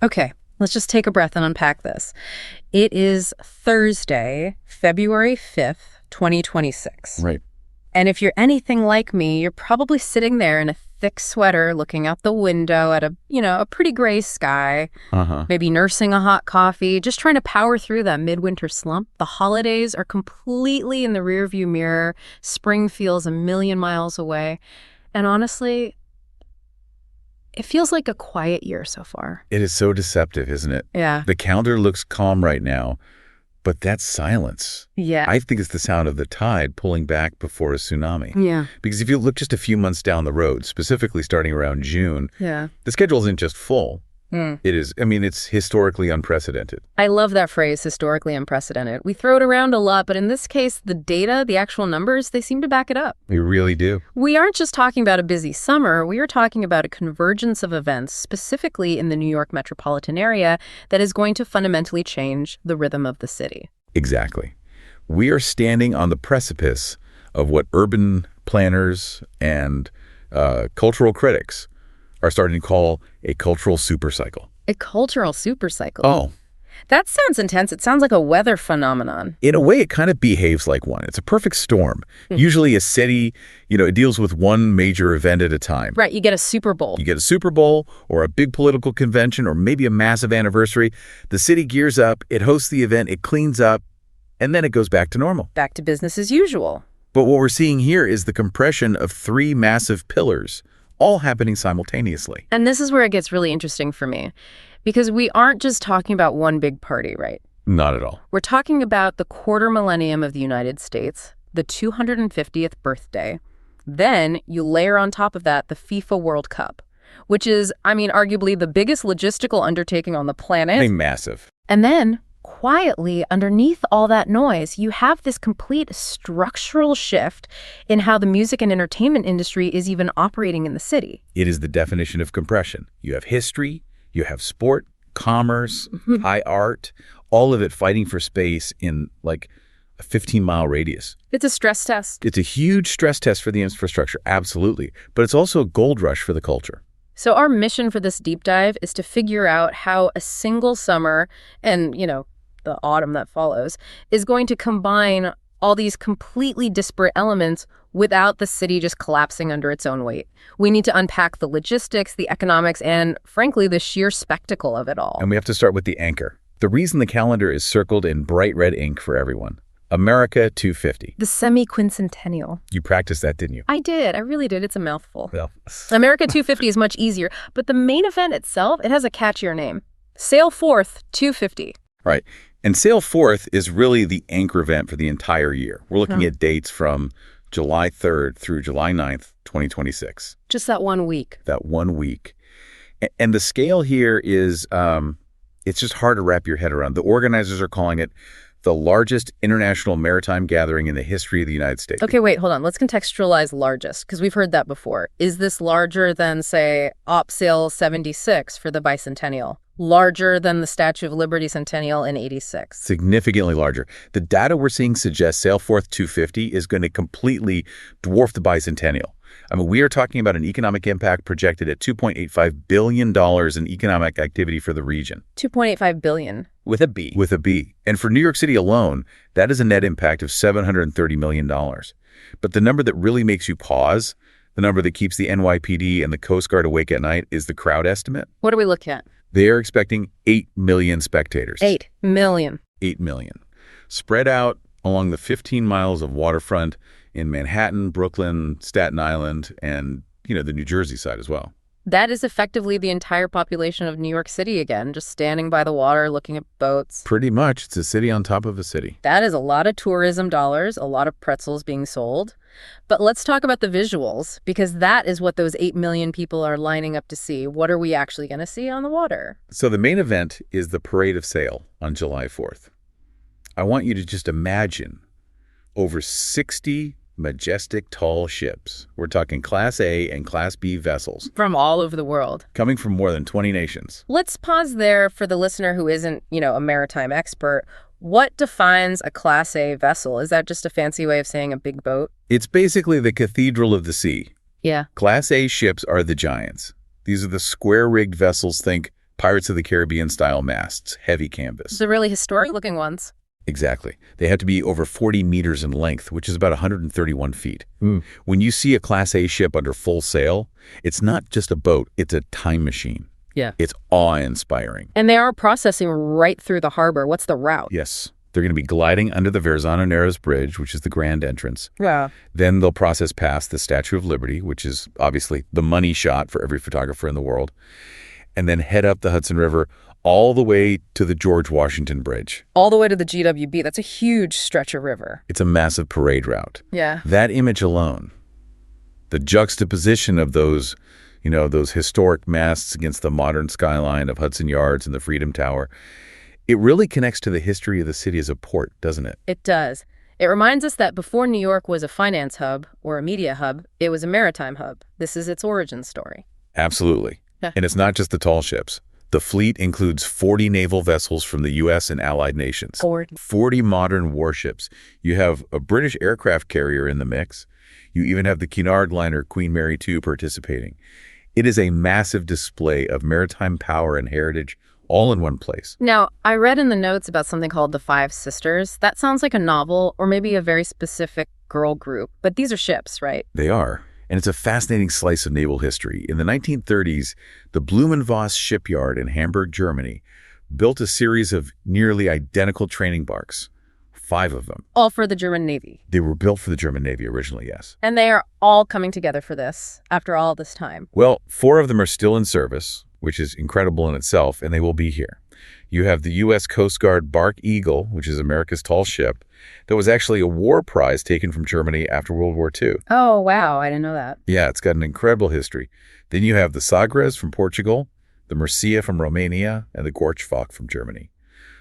Okay, let's just take a breath and unpack this. It is Thursday, February 5th, 2026. Right. And if you're anything like me, you're probably sitting there in a thick sweater looking out the window at a pretty gray sky, maybe nursing a hot coffee, just trying to power through that midwinter slump. The holidays are completely in the rearview mirror. Spring feels a million miles away. And honestly, it feels like a quiet year so far. It is so deceptive, isn't it? Yeah. The calendar looks calm right now, but that's silence. Yeah. I think it's the sound of the tide pulling back before a tsunami. Yeah. Because if you look just a few months down the road, specifically starting around June, Yeah. the schedule isn't just full. It is, it's historically unprecedented. I love that phrase, historically unprecedented. We throw it around a lot, but in this case, the data, the actual numbers, they seem to back it up. We really do. We aren't just talking about a busy summer. We are talking about a convergence of events, specifically in the New York metropolitan area, that is going to fundamentally change the rhythm of the city. Exactly. We are standing on the precipice of what urban planners and cultural critics are starting to call a cultural supercycle. A cultural supercycle? Oh. That sounds intense. It sounds like a weather phenomenon. In a way, it kind of behaves like one. It's a perfect storm. Usually a city, it deals with one major event at a time. Right, you get a Super Bowl. You get a Super Bowl or a big political convention or maybe a massive anniversary. The city gears up, it hosts the event, it cleans up, and then it goes back to normal. Back to business as usual. But what we're seeing here is the compression of three massive pillars, all happening simultaneously. And this is where it gets really interesting for me, because we aren't just talking about one big party, right? Not at all. We're talking about the quarter millennium of the United States, the 250th birthday. Then you layer on top of that the FIFA World Cup, which is, arguably the biggest logistical undertaking on the planet. Massive. And then, quietly, underneath all that noise, you have this complete structural shift in how the music and entertainment industry is even operating in the city. It is the definition of compression. You have history, you have sport, commerce, high art, all of it fighting for space in like a 15-mile radius. It's a stress test. It's a huge stress test for the infrastructure, absolutely. But it's also a gold rush for the culture. So our mission for this deep dive is to figure out how a single summer and, the autumn that follows is going to combine all these completely disparate elements without the city just collapsing under its own weight. We need to unpack the logistics, the economics, and frankly, the sheer spectacle of it all. And we have to start with the anchor. The reason the calendar is circled in bright red ink for everyone. America 250. The semiquincentennial. You practiced that, didn't you? I did. I really did. It's a mouthful. Well. America 250 is much easier, but the main event itself, it has a catchier name. Sail Forth 250. Right. And Sail Forth is really the anchor event for the entire year. We're looking at dates from July 3rd through July 9th, 2026. Just that 1 week. That 1 week. And the scale here is, it's just hard to wrap your head around. The organizers are calling it the largest international maritime gathering in the history of the United States. Okay, wait, hold on. Let's contextualize largest, because we've heard that before. Is this larger than, say, OpSail 76 for the bicentennial? Larger than the Statue of Liberty Centennial in 86? Significantly larger. The data we're seeing suggests Sailforth 250 is going to completely dwarf the bicentennial. We are talking about an economic impact projected at $2.85 billion in economic activity for the region. $2.85 billion. With a B. With a B. And for New York City alone, that is a net impact of $730 million. But the number that really makes you pause, the number that keeps the NYPD and the Coast Guard awake at night, is the crowd estimate. What are we looking at? They are expecting 8 million spectators. 8 million. 8 million. Spread out along the 15 miles of waterfront in Manhattan, Brooklyn, Staten Island, and, the New Jersey side as well. That is effectively the entire population of New York City again, just standing by the water, looking at boats. Pretty much. It's a city on top of a city. That is a lot of tourism dollars, a lot of pretzels being sold. But let's talk about the visuals, because that is what those 8 million people are lining up to see. What are we actually going to see on the water? So the main event is the Parade of Sail on July 4th. I want you to just imagine over 60 majestic tall ships. We're talking Class A and Class B vessels. From all over the world. Coming from more than 20 nations. Let's pause there for the listener who isn't, a maritime expert. What defines a Class A vessel? Is that just a fancy way of saying a big boat? It's basically the cathedral of the sea. Yeah. Class A ships are the giants. These are the square-rigged vessels, think Pirates of the Caribbean-style masts, heavy canvas. The really historic-looking ones. Exactly. They have to be over 40 meters in length, which is about 131 feet. When you see a Class A ship under full sail, it's not just a boat, it's a time machine. Yeah. It's awe-inspiring. And they are processing right through the harbor. What's the route? Yes. They're going to be gliding under the Verrazzano Bridge, which is the grand entrance. Yeah. Then they'll process past the Statue of Liberty, which is obviously the money shot for every photographer in the world, and then head up the Hudson River all the way to the George Washington Bridge. All the way to the GWB. That's a huge stretch of river. It's a massive parade route. Yeah. That image alone, the juxtaposition of those, those historic masts against the modern skyline of Hudson Yards and the Freedom Tower, it really connects to the history of the city as a port, doesn't it? It does. It reminds us that before New York was a finance hub or a media hub, it was a maritime hub. This is its origin story. Absolutely. Yeah. And it's not just the tall ships. The fleet includes 40 naval vessels from the U.S. and allied nations. 40 modern warships. You have a British aircraft carrier in the mix. You even have the Cunard liner Queen Mary II participating. It is a massive display of maritime power and heritage all in one place. Now, I read in the notes about something called the Five Sisters. That sounds like a novel or maybe a very specific girl group, but these are ships, right? They are. And it's a fascinating slice of naval history. In the 1930s, the Blumenvoss shipyard in Hamburg, Germany, built a series of nearly identical training barks, 5 of them. All for the German Navy. They were built for the German Navy originally, yes. And they are all coming together for this after all this time. Well, 4 of them are still in service, which is incredible in itself, and they will be here. You have the U.S. Coast Guard Bark Eagle, which is America's tall ship, that was actually a war prize taken from Germany after World War II. Oh, wow. I didn't know that. Yeah, it's got an incredible history. Then you have the Sagres from Portugal, the Murcia from Romania, and the Gorchfock from Germany.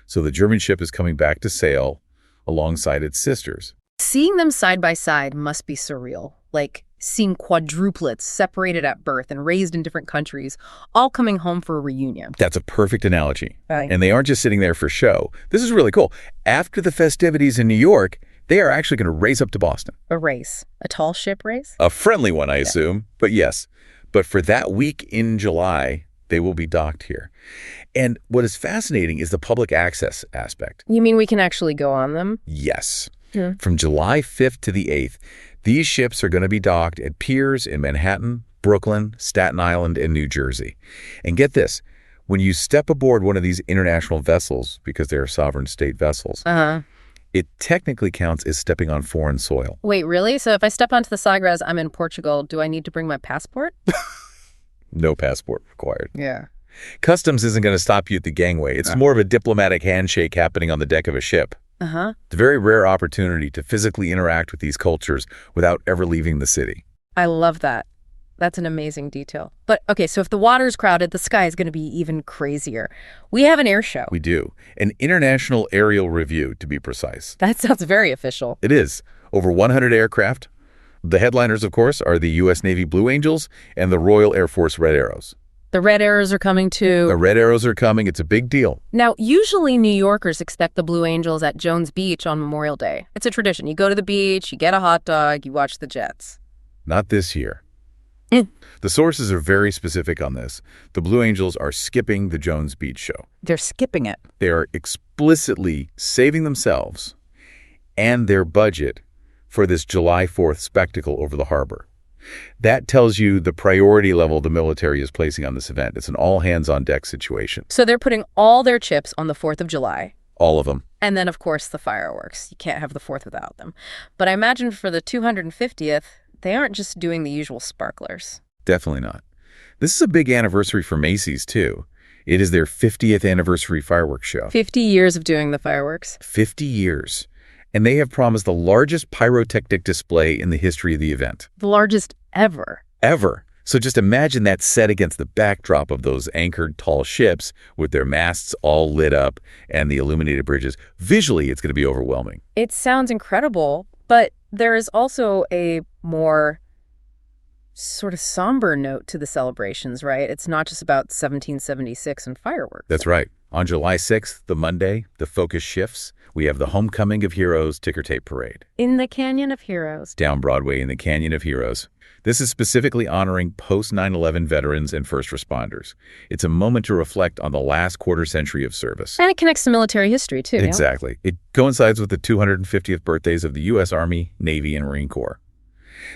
So the German ship is coming back to sail alongside its sisters. Seeing them side by side must be surreal. Like seeing quadruplets separated at birth and raised in different countries, all coming home for a reunion. That's a perfect analogy. Right. And they aren't just sitting there for show. This is really cool. After the festivities in New York, they are actually going to race up to Boston. A race? A tall ship race? A friendly one, I assume. But yes. But for that week in July, they will be docked here. And what is fascinating is the public access aspect. You mean we can actually go on them? Yes. From July 5th to the 8th, these ships are going to be docked at piers in Manhattan, Brooklyn, Staten Island, and New Jersey. And get this, when you step aboard one of these international vessels, because they're sovereign state vessels, it technically counts as stepping on foreign soil. Wait, really? So if I step onto the Sagres, I'm in Portugal, do I need to bring my passport? No passport required. Yeah. Customs isn't going to stop you at the gangway. It's more of a diplomatic handshake happening on the deck of a ship. It's a very rare opportunity to physically interact with these cultures without ever leaving the city. I love that. That's an amazing detail. But, okay, so if the water's crowded, the sky is going to be even crazier. We have an air show. We do. An international aerial review, to be precise. That sounds very official. It is. Over 100 aircraft. The headliners, of course, are the U.S. Navy Blue Angels and the Royal Air Force Red Arrows. The Red Arrows are coming too. The Red Arrows are coming. It's a big deal. Now, usually New Yorkers expect the Blue Angels at Jones Beach on Memorial Day. It's a tradition. You go to the beach, you get a hot dog, you watch the jets. Not this year. The sources are very specific on this. The Blue Angels are skipping the Jones Beach show. They're skipping it. They are explicitly saving themselves and their budget for this July 4th spectacle over the harbor. That tells you the priority level the military is placing on this event. It's an all-hands-on-deck situation. So they're putting all their chips on the 4th of July. All of them. And then, of course, the fireworks. You can't have the 4th without them. But I imagine for the 250th, they aren't just doing the usual sparklers. Definitely not. This is a big anniversary for Macy's, too. It is their 50th anniversary fireworks show. 50 years of doing the fireworks. 50 years. And they have promised the largest pyrotechnic display in the history of the event. The largest ever. Ever. So just imagine that set against the backdrop of those anchored tall ships with their masts all lit up and the illuminated bridges. Visually, it's going to be overwhelming. It sounds incredible, but there is also a more sort of somber note to the celebrations, right? It's not just about 1776 and fireworks. That's right. On July 6th, the Monday, the focus shifts. We have the Homecoming of Heroes ticker tape parade. In the Canyon of Heroes. Down Broadway in the Canyon of Heroes. This is specifically honoring post-9/11 veterans and first responders. It's a moment to reflect on the last quarter century of service. And it connects to military history, too. Exactly. It coincides with the 250th birthdays of the U.S. Army, Navy, and Marine Corps.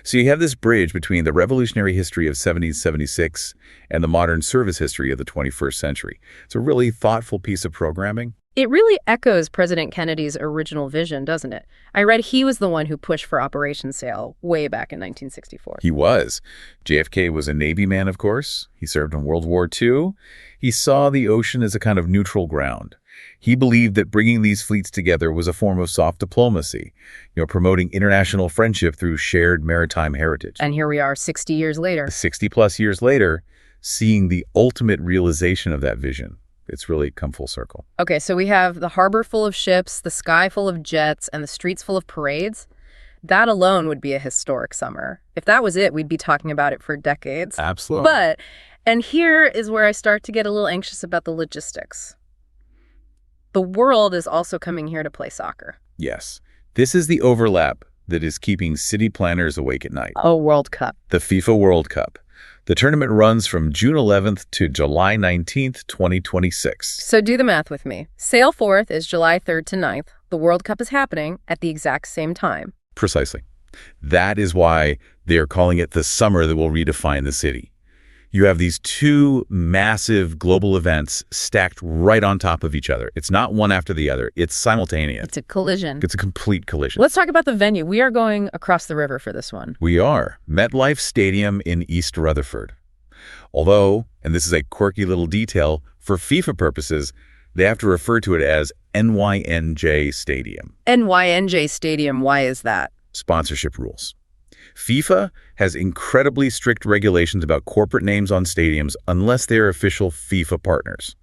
So you have this bridge between the revolutionary history of 1776 and the modern service history of the 21st century. It's a really thoughtful piece of programming. It really echoes President Kennedy's original vision, doesn't it? I read he was the one who pushed for Operation Sail way back in 1964. He was. JFK was a Navy man, of course. He served in World War II. He saw the ocean as a kind of neutral ground. He believed that bringing these fleets together was a form of soft diplomacy, promoting international friendship through shared maritime heritage. And here we are 60 years later. 60-plus years later, seeing the ultimate realization of that vision. It's really come full circle. Okay, so we have the harbor full of ships, the sky full of jets, and the streets full of parades. That alone would be a historic summer. If that was it, we'd be talking about it for decades. Absolutely. And here is where I start to get a little anxious about the logistics. The world is also coming here to play soccer. Yes. This is the overlap that is keeping city planners awake at night. Oh, World Cup. The FIFA World Cup. The tournament runs from June 11th to July 19th, 2026. So do the math with me. Sail Forth is July 3rd to 9th. The World Cup is happening at the exact same time. Precisely. That is why they are calling it the summer that will redefine the city. You have these two massive global events stacked right on top of each other. It's not one after the other. It's simultaneous. It's a collision. It's a complete collision. Let's talk about the venue. We are going across the river for this one. We are. MetLife Stadium in East Rutherford. Although, and this is a quirky little detail, for FIFA purposes, they have to refer to it as NYNJ Stadium. NYNJ Stadium, why is that? Sponsorship rules. FIFA has incredibly strict regulations about corporate names on stadiums unless they are official FIFA partners.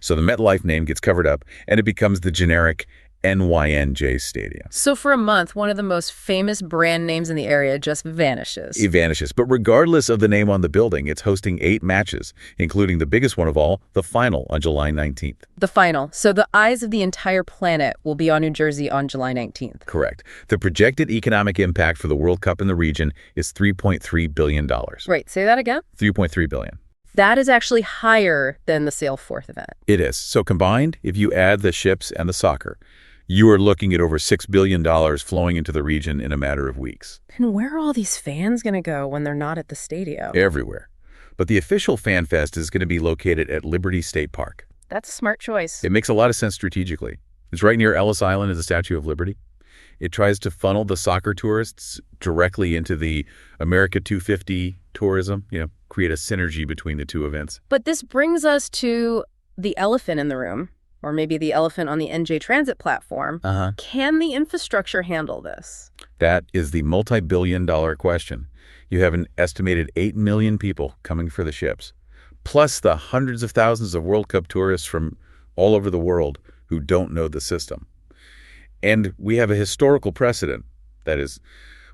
So the MetLife name gets covered up and it becomes the generic NYNJ Stadium. So for a month, one of the most famous brand names in the area just vanishes. It vanishes. But regardless of the name on the building, it's hosting 8 matches, including the biggest one of all, the final on July 19th. The final. So the eyes of the entire planet will be on New Jersey on July 19th. Correct. The projected economic impact for the World Cup in the region is $3.3 billion. Right. Say that again? $3.3 billion. That is actually higher than the Sail Forth event. It is. So combined, if you add the ships and the soccer, you are looking at over $6 billion flowing into the region in a matter of weeks. And where are all these fans going to go when they're not at the stadium? Everywhere. But the official fan fest is going to be located at Liberty State Park. That's a smart choice. It makes a lot of sense strategically. It's right near Ellis Island is the Statue of Liberty. It tries to funnel the soccer tourists directly into the America 250 tourism, create a synergy between the two events. But this brings us to the elephant in the room. Or maybe the elephant on the NJ Transit platform. Can the infrastructure handle this? That is the multi-billion-dollar question. You have an estimated 8 million people coming for the ships, plus the hundreds of thousands of World Cup tourists from all over the world who don't know the system. And we have a historical precedent that is,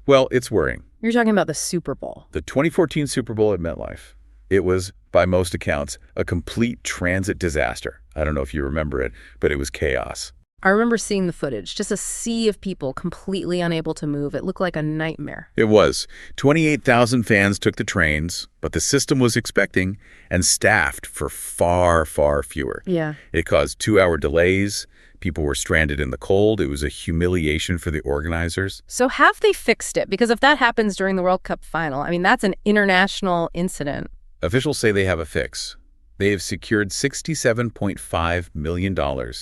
well, it's worrying. You're talking about the Super Bowl. The 2014 Super Bowl at MetLife. It was, by most accounts, a complete transit disaster. I don't know if you remember it, but it was chaos. I remember seeing the footage, just a sea of people completely unable to move. It looked like a nightmare. It was. 28,000 fans took the trains, but the system was expecting and staffed for far, far fewer. Yeah. It caused 2-hour delays. People were stranded in the cold. It was a humiliation for the organizers. So have they fixed it? Because if that happens during the World Cup final, that's an international incident. Officials say they have a fix. They have secured $67.5 million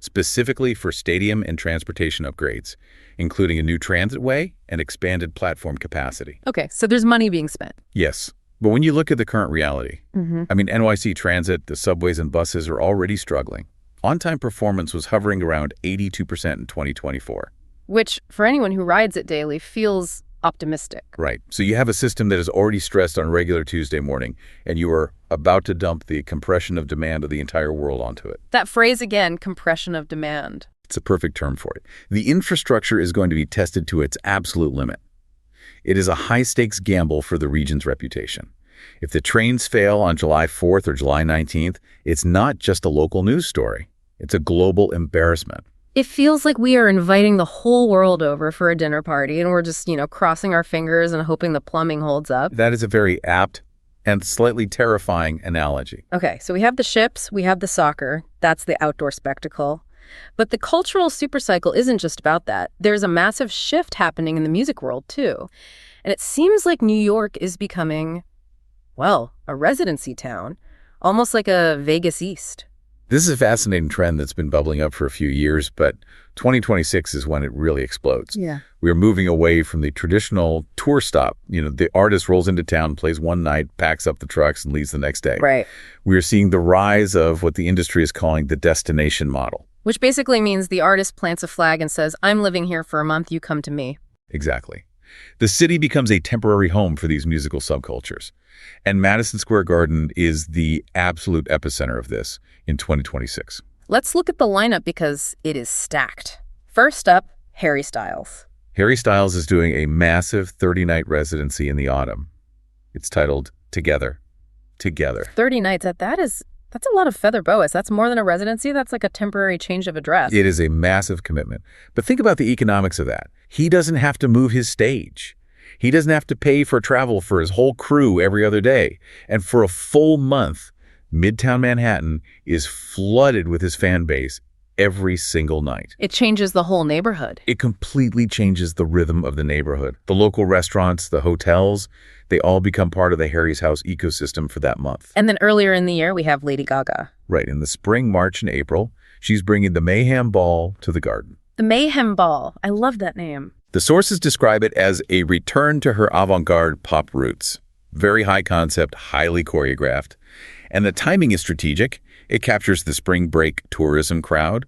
specifically for stadium and transportation upgrades, including a new transitway and expanded platform capacity. Okay, so there's money being spent. Yes. But when you look at the current reality, NYC Transit, the subways and buses are already struggling. On-time performance was hovering around 82% in 2024. Which, for anyone who rides it daily, feels optimistic. Right. So you have a system that is already stressed on regular Tuesday morning, and you are about to dump the compression of demand of the entire world onto it. That phrase again, compression of demand. It's a perfect term for it. The infrastructure is going to be tested to its absolute limit. It is a high-stakes gamble for the region's reputation. If the trains fail on July 4th or July 19th, it's not just a local news story. It's a global embarrassment. It feels like we are inviting the whole world over for a dinner party, and we're just, crossing our fingers and hoping the plumbing holds up. That is a very apt and slightly terrifying analogy. Okay, so we have the ships, we have the soccer. That's the outdoor spectacle. But the cultural supercycle isn't just about that. There's a massive shift happening in the music world, too. And it seems like New York is becoming, well, a residency town, almost like a Vegas East. This is a fascinating trend that's been bubbling up for a few years, but 2026 is when it really explodes. Yeah. We're moving away from the traditional tour stop. The artist rolls into town, plays one night, packs up the trucks, and leaves the next day. Right. We're seeing the rise of what the industry is calling the destination model. Which basically means the artist plants a flag and says, I'm living here for a month, you come to me. Exactly. The city becomes a temporary home for these musical subcultures. And Madison Square Garden is the absolute epicenter of this in 2026. Let's look at the lineup because it is stacked. First up, Harry Styles. Harry Styles is doing a massive 30-night residency in the autumn. It's titled Together. 30 nights, that's a lot of feather boas. That's more than a residency. That's like a temporary change of address. It is a massive commitment. But think about the economics of that. He doesn't have to move his stage. He doesn't have to pay for travel for his whole crew every other day. And for a full month, Midtown Manhattan is flooded with his fan base every single night. It changes the whole neighborhood. It completely changes the rhythm of the neighborhood. The local restaurants, the hotels, they all become part of the Harry's House ecosystem for that month. And then earlier in the year, we have Lady Gaga. Right. In the spring, March, and April, she's bringing the Mayhem Ball to the Garden. The Mayhem Ball. I love that name. The sources describe it as a return to her avant-garde pop roots. Very high concept, highly choreographed. And the timing is strategic. It captures the spring break tourism crowd.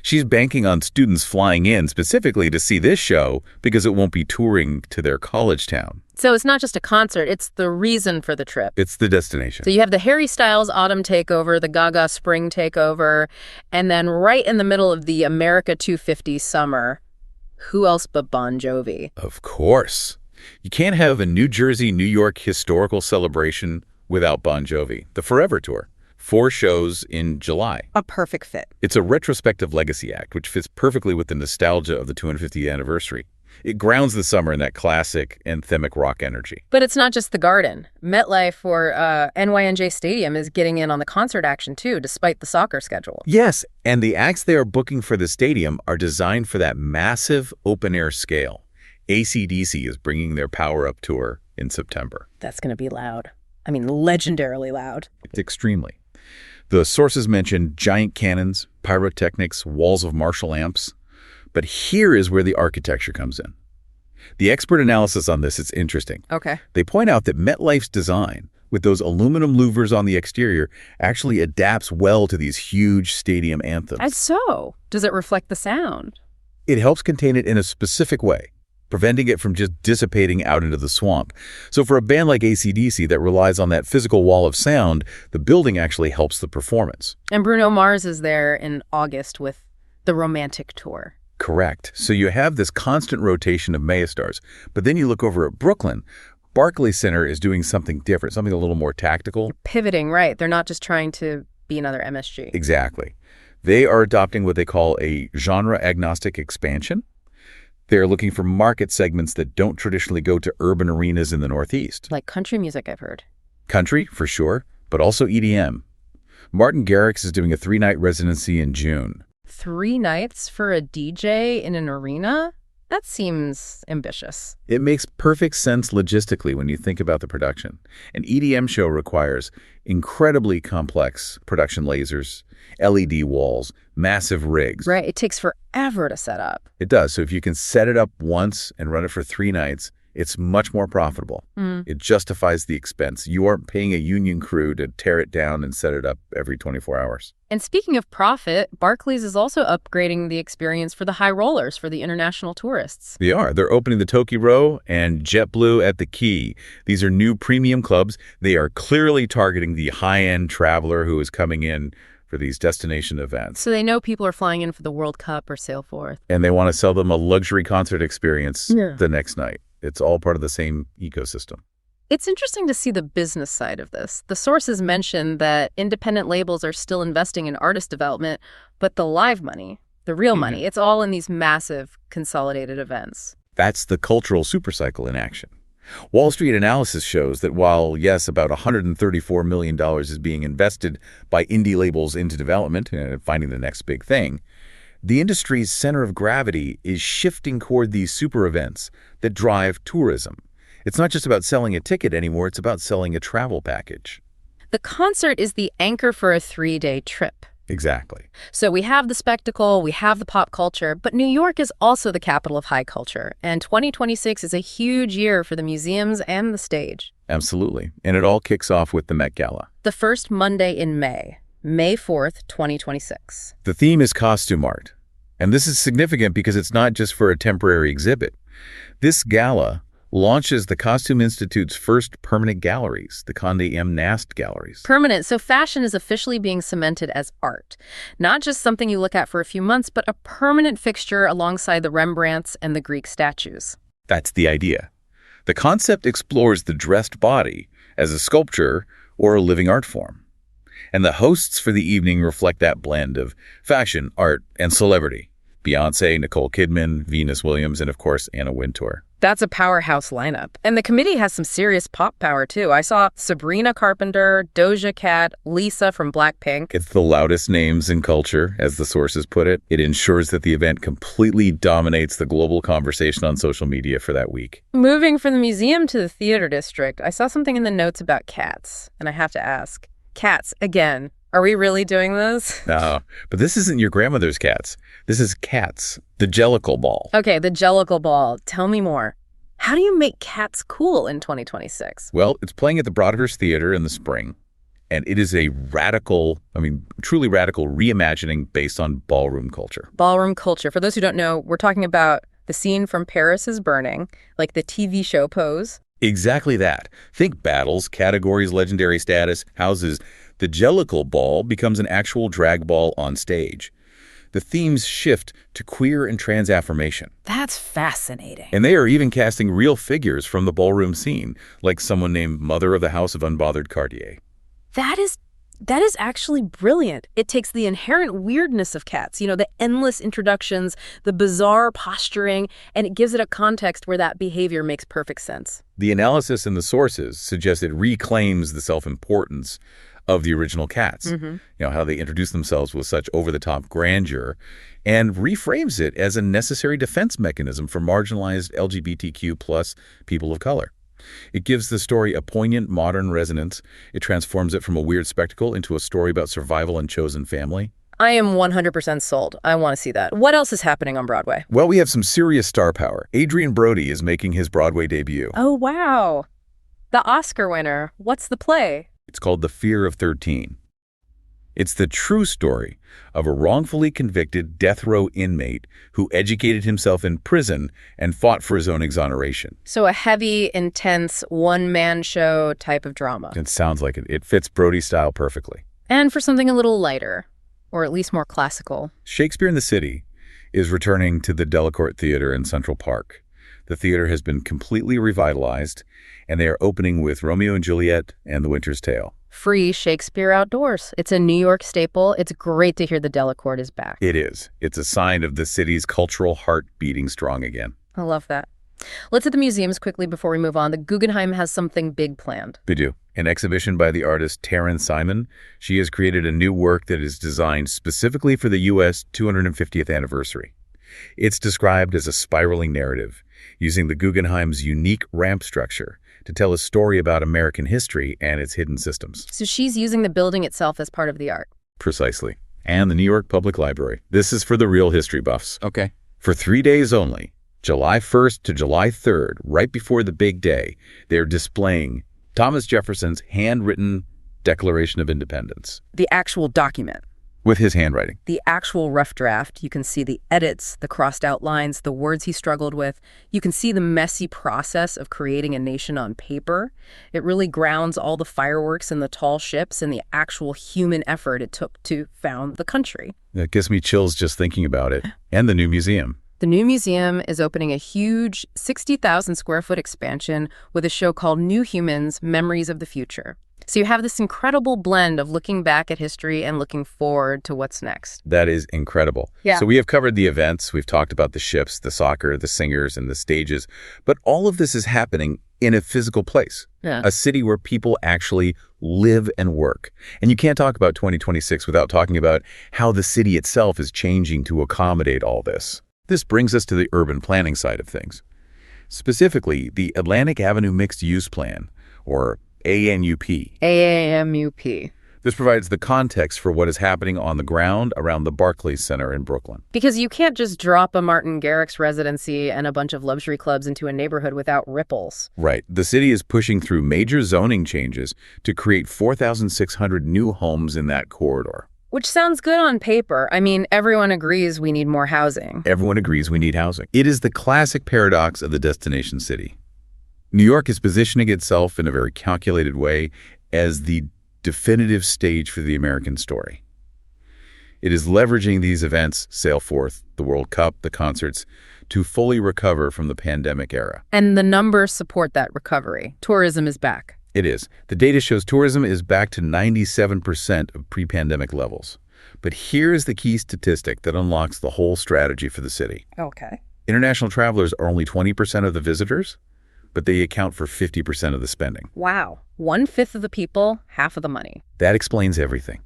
She's banking on students flying in specifically to see this show because it won't be touring to their college town. So it's not just a concert, it's the reason for the trip. It's the destination. So you have the Harry Styles autumn takeover, the Gaga spring takeover, and then right in the middle of the America 250 summer, who else but Bon Jovi? Of course. You can't have a New Jersey, New York historical celebration without Bon Jovi. The Forever Tour. 4 shows in July. A perfect fit. It's a retrospective legacy act, which fits perfectly with the nostalgia of the 250th anniversary. It grounds the summer in that classic anthemic rock energy. But it's not just the Garden. MetLife or NYNJ Stadium is getting in on the concert action too, despite the soccer schedule. Yes, and the acts they are booking for the stadium are designed for that massive open-air scale. AC/DC is bringing their Power Up tour in September. That's going to be loud. I mean, legendarily loud. Extremely. The sources mention giant cannons, pyrotechnics, walls of Marshall amps. But here is where the architecture comes in. The expert analysis on this is interesting. Okay. They point out that MetLife's design, with those aluminum louvers on the exterior, actually adapts well to these huge stadium anthems. And so, does it reflect the sound? It helps contain it in a specific way, preventing it from just dissipating out into the swamp. So for a band like AC/DC that relies on that physical wall of sound, the building actually helps the performance. And Bruno Mars is there in August with the Romantic Tour. Correct. So you have this constant rotation of megastars. But then you look over at Brooklyn. Barclays Center is doing something different, something a little more tactical. Pivoting, right. They're not just trying to be another MSG. Exactly. They are adopting what they call a genre-agnostic expansion. They're looking for market segments that don't traditionally go to urban arenas in the Northeast. Like country music, I've heard. Country, for sure, but also EDM. Martin Garrix is doing a 3-night residency in June. 3 nights for a DJ in an arena? That seems ambitious. It makes perfect sense logistically when you think about the production. An EDM show requires incredibly complex production lasers, LED walls, massive rigs. Right, it takes forever to set up. It does. So if you can set it up once and run it for 3 nights, it's much more profitable. It justifies the expense. You aren't paying a union crew to tear it down and set it up every 24 hours. And speaking of profit, Barclays is also upgrading the experience for the high rollers for the international tourists. They are. They're opening the Toki Row and JetBlue at the Key. These are new premium clubs. They are clearly targeting the high-end traveler who is coming in for these destination events. So they know people are flying in for the World Cup or sail forth. And they want to sell them a luxury concert experience the next night. It's all part of the same ecosystem. It's interesting to see the business side of this. The sources mention that independent labels are still investing in artist development, but the live money, the real money. It's all in these massive consolidated events. That's the cultural supercycle in action. Wall Street analysis shows that while, yes, about $134 million is being invested by indie labels into development and finding the next big thing, the industry's center of gravity is shifting toward these super events that drive tourism. It's not just about selling a ticket anymore, it's about selling a travel package. The concert is the anchor for a 3-day trip. Exactly. So we have the spectacle, we have the pop culture, but New York is also the capital of high culture, and 2026 is a huge year for the museums and the stage. Absolutely. And it all kicks off with the Met Gala. The first Monday in May, May 4th, 2026. The theme is costume art. And this is significant because it's not just for a temporary exhibit. This gala launches the Costume Institute's first permanent galleries, the Condé M. Nast galleries. Permanent, so fashion is officially being cemented as art. Not just something you look at for a few months, but a permanent fixture alongside the Rembrandts and the Greek statues. That's the idea. The concept explores the dressed body as a sculpture or a living art form. And the hosts for the evening reflect that blend of fashion, art, and celebrity. Beyoncé, Nicole Kidman, Venus Williams, and of course, Anna Wintour. That's a powerhouse lineup. And the committee has some serious pop power, too. I saw Sabrina Carpenter, Doja Cat, Lisa from Blackpink. It's the loudest names in culture, as the sources put it. It ensures that the event completely dominates the global conversation on social media for that week. Moving from the museum to the theater district, I saw something in the notes about cats. And I have to ask, cats, again, are we really doing this? No, but this isn't your grandmother's cats. This is Cats, the Jellicle Ball. Okay, the Jellicle Ball. Tell me more. How do you make cats cool in 2026? Well, it's playing at the Broadhurst Theater in the spring, and it is a radical, truly radical reimagining based on ballroom culture. Ballroom culture. For those who don't know, we're talking about the scene from Paris is Burning, like the TV show Pose. Exactly that. Think battles, categories, legendary status, houses. The Jellicle Ball becomes an actual drag ball on stage. The themes shift to queer and trans affirmation. That's fascinating. And they are even casting real figures from the ballroom scene, like someone named Mother of the House of Unbothered Cartier. That is actually brilliant. It takes the inherent weirdness of cats, the endless introductions, the bizarre posturing, and it gives it a context where that behavior makes perfect sense. The analysis in the sources suggests it reclaims the self-importance of the original cats, how they introduce themselves with such over-the-top grandeur, and reframes it as a necessary defense mechanism for marginalized LGBTQ plus people of color. It gives the story a poignant modern resonance. It transforms it from a weird spectacle into a story about survival and chosen family. I am 100% sold. I want to see that. What else is happening on Broadway? Well, we have some serious star power. Adrian Brody is making his Broadway debut. Oh, wow. The Oscar winner. What's the play? It's called The Fear of 13. It's the true story of a wrongfully convicted death row inmate who educated himself in prison and fought for his own exoneration. So a heavy, intense, one-man show type of drama. It sounds like it. It fits Brody's style perfectly. And for something a little lighter, or at least more classical. Shakespeare in the City is returning to the Delacorte Theater in Central Park. The theater has been completely revitalized, and they are opening with Romeo and Juliet and The Winter's Tale. Free Shakespeare outdoors. It's a New York staple. It's great to hear the Delacorte is back. It is. It's a sign of the city's cultural heart beating strong again. I love that. Let's hit the museums quickly before we move on. The Guggenheim has something big planned. We do. An exhibition by the artist Taryn Simon. She has created a new work that is designed specifically for the U.S. 250th anniversary. It's described as a spiraling narrative, using the Guggenheim's unique ramp structure to tell a story about American history and its hidden systems. So she's using the building itself as part of the art. Precisely. And the New York Public Library. This is for the real history buffs. Okay. For 3 days only, July 1st to July 3rd, right before the big day, they're displaying Thomas Jefferson's handwritten Declaration of Independence. The actual document. With his handwriting. The actual rough draft. You can see the edits, the crossed out lines, the words he struggled with. You can see the messy process of creating a nation on paper. It really grounds all the fireworks and the tall ships in the actual human effort it took to found the country. That gives me chills just thinking about it. And the new museum. The new museum is opening a huge 60,000 square foot expansion with a show called New Humans, Memories of the Future. So you have this incredible blend of looking back at history and looking forward to what's next. That is incredible. Yeah. So we have covered the events. We've talked about the ships, the soccer, the singers, and the stages. But all of this is happening in a physical place, a city where people actually live and work. And you can't talk about 2026 without talking about how the city itself is changing to accommodate all this. This brings us to the urban planning side of things. Specifically, the Atlantic Avenue Mixed Use Plan, or ANUP. AAMUP. This provides the context for what is happening on the ground around the Barclays Center in Brooklyn. Because you can't just drop a Martin Garrix residency and a bunch of luxury clubs into a neighborhood without ripples. Right. The city is pushing through major zoning changes to create 4,600 new homes in that corridor. Which sounds good on paper. I mean, everyone agrees we need more housing. Everyone agrees we need housing. It is the classic paradox of the destination city. New York is positioning itself in a very calculated way as the definitive stage for the American story. It is leveraging these events, Sailforth, the World Cup, the concerts, to fully recover from the pandemic era. And the numbers support that recovery. Tourism is back. It is. The data shows tourism is back to 97% of pre-pandemic levels. But here's the key statistic that unlocks the whole strategy for the city. Okay. International travelers are only 20% of the visitors, but they account for 50% of the spending. Wow. 1/5 of the people, half of the money. That explains everything.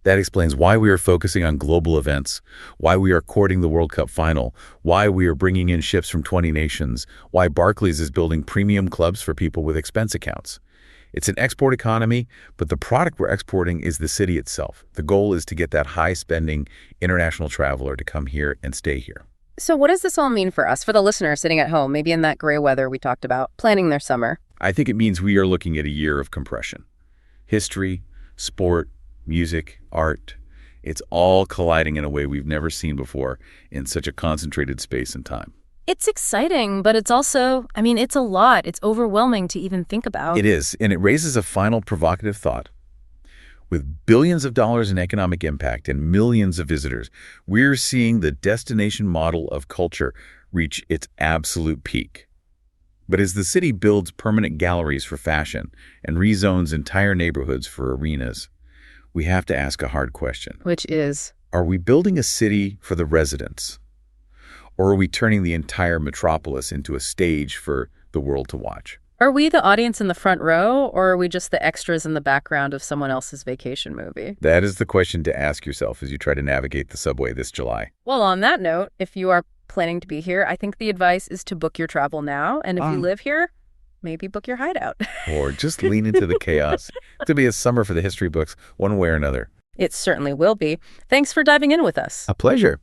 That explains why we are focusing on global events, why we are courting the World Cup final, why we are bringing in ships from 20 nations, why Barclays is building premium clubs for people with expense accounts. It's an export economy, but the product we're exporting is the city itself. The goal is to get that high-spending international traveler to come here and stay here. So what does this all mean for us, for the listener sitting at home, maybe in that gray weather we talked about, planning their summer? I think it means we are looking at a year of compression. History, sport, music, art, it's all colliding in a way we've never seen before in such a concentrated space and time. It's exciting, but it's also, I mean, it's a lot. It's overwhelming to even think about. It is, and it raises a final provocative thought. With billions of dollars in economic impact and millions of visitors, we're seeing the destination model of culture reach its absolute peak. But as the city builds permanent galleries for fashion and rezones entire neighborhoods for arenas, we have to ask a hard question. Which is? Are we building a city for the residents? Or are we turning the entire metropolis into a stage for the world to watch? Are we the audience in the front row, or are we just the extras in the background of someone else's vacation movie? That is the question to ask yourself as you try to navigate the subway this July. Well, on that note, if you are planning to be here, I think the advice is to book your travel now. And if you live here, maybe book your hideout. Or just lean into the chaos. It's going to be a summer for the history books, one way or another. It certainly will be. Thanks for diving in with us. A pleasure.